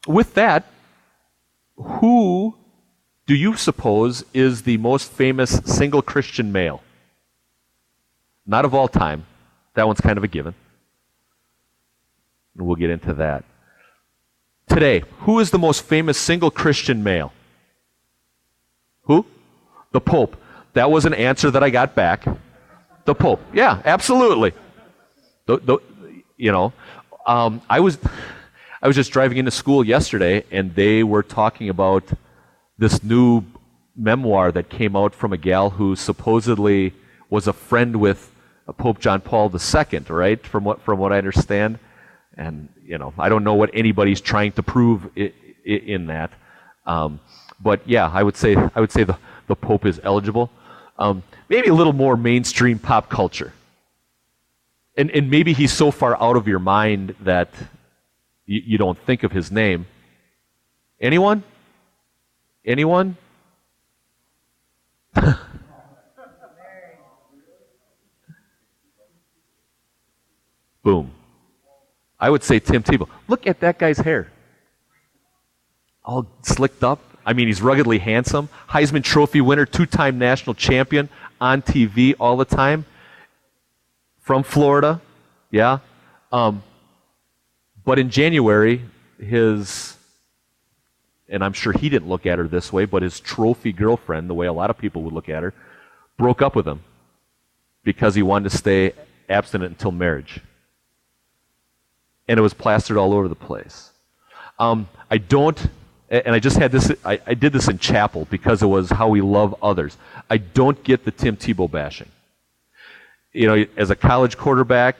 With that, who do you suppose is the most famous single Christian male? Not of all time. That one's kind of a given. And we'll get into that. Today, who is the most famous single Christian male? Who? The Pope. That was an answer that I got back. The Pope. Yeah, absolutely. I was just driving into school yesterday, and they were talking about this new memoir that came out from a gal who supposedly was a friend with Pope John Paul II, right? From what I understand, and I don't know what anybody's trying to prove in that, but yeah, I would say the Pope is eligible. Maybe a little more mainstream pop culture, and maybe he's so far out of your mind that you don't think of his name. Anyone? Boom. I would say Tim Tebow. Look at that guy's hair. All slicked up. I mean, he's ruggedly handsome. Heisman Trophy winner, 2-time national champion, on TV all the time. From Florida, yeah. But in January, and I'm sure he didn't look at her this way, but his trophy girlfriend, the way a lot of people would look at her, broke up with him because he wanted to stay abstinent until marriage. And it was plastered all over the place. I just had this, I did this in chapel because it was how we love others. I don't get the Tim Tebow bashing. As a college quarterback,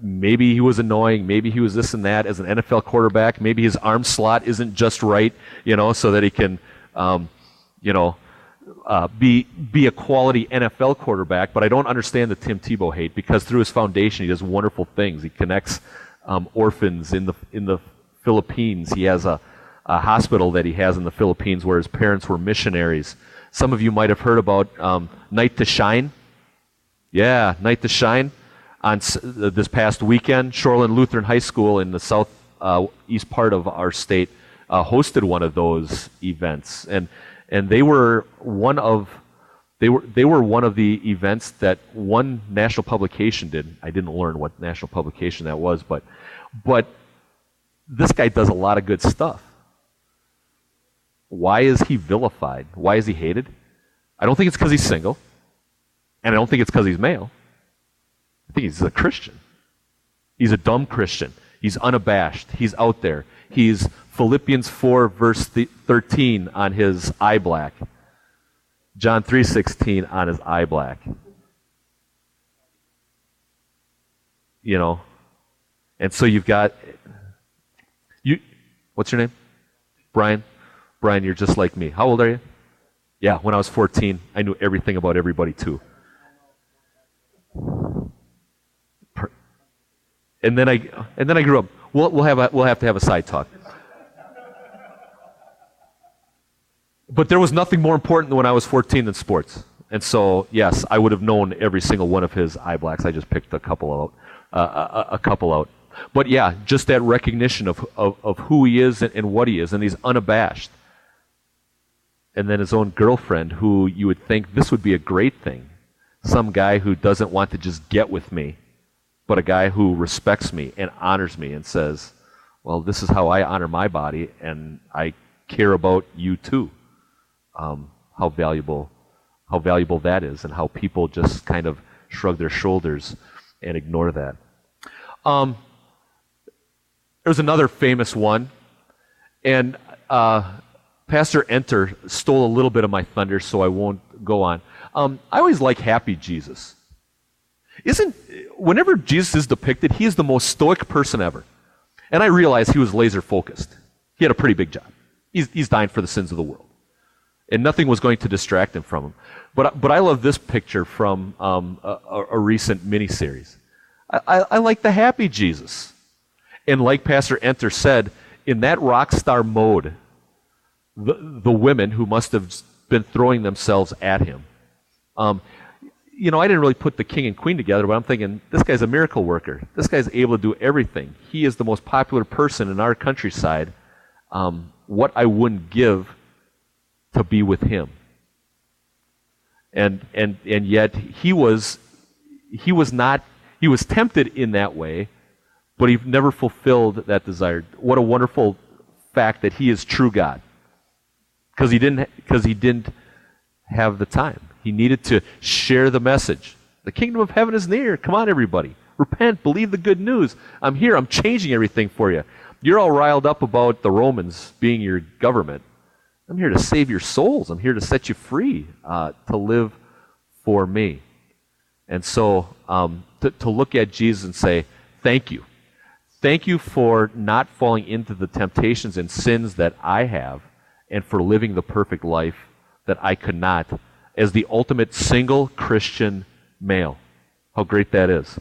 maybe he was annoying, maybe he was this and that. As an NFL quarterback, maybe his arm slot isn't just right, so that he can, be a quality NFL quarterback. But I don't understand the Tim Tebow hate, because through his foundation, he does wonderful things. He connects orphans in the Philippines. He has a hospital that he has in the Philippines where his parents were missionaries. Some of you might have heard about Night to Shine. Yeah, Night to Shine. On this past weekend, Shoreland Lutheran High School in the southeast part of our state hosted one of those events, and they were one of the events that one national publication did. I didn't learn what national publication that was, but this guy does a lot of good stuff. Why is he vilified? Why is he hated? I don't think it's because he's single, and I don't think it's because he's male. I think he's a Christian. He's a dumb Christian. He's unabashed. He's out there. He's Philippians 4 verse 13 on his eye black. John 3:16 on his eye black. And so you've got what's your name? Brian. Brian, you're just like me. How old are you? Yeah, when I was 14, I knew everything about everybody too. And then I grew up. We'll have to have a side talk. But there was nothing more important when I was 14 than sports. And so, yes, I would have known every single one of his eye blacks. I just picked a couple out. But yeah, just that recognition of who he is and what he is, and he's unabashed. And then his own girlfriend, who you would think this would be a great thing. Some guy who doesn't want to just get with me, but a guy who respects me and honors me and says, well, this is how I honor my body, and I care about you too. How valuable that is, and how people just kind of shrug their shoulders and ignore that. There's another famous one, and Pastor Enter stole a little bit of my thunder, so I won't go on. I always like Happy Jesus. Whenever Jesus is depicted, he is the most stoic person ever. And I realize he was laser focused. He had a pretty big job. He's dying for the sins of the world. And nothing was going to distract him from him. But I love this picture from a recent miniseries. I like the Happy Jesus. And like Pastor Enter said, in that rock star mode, the women who must have been throwing themselves at him, I didn't really put the king and queen together, but I'm thinking, this guy's a miracle worker. This guy's able to do everything. He is the most popular person in our countryside. What I wouldn't give to be with him. And yet he was tempted in that way, but he never fulfilled that desire. What a wonderful fact that he is true God. Because he didn't have the time. He needed to share the message. The kingdom of heaven is near. Come on, everybody. Repent. Believe the good news. I'm here. I'm changing everything for you. You're all riled up about the Romans being your government. I'm here to save your souls. I'm here to set you free to live for me. And so to look at Jesus and say, thank you. Thank you for not falling into the temptations and sins that I have and for living the perfect life that I could not as the ultimate single Christian male. How great that is.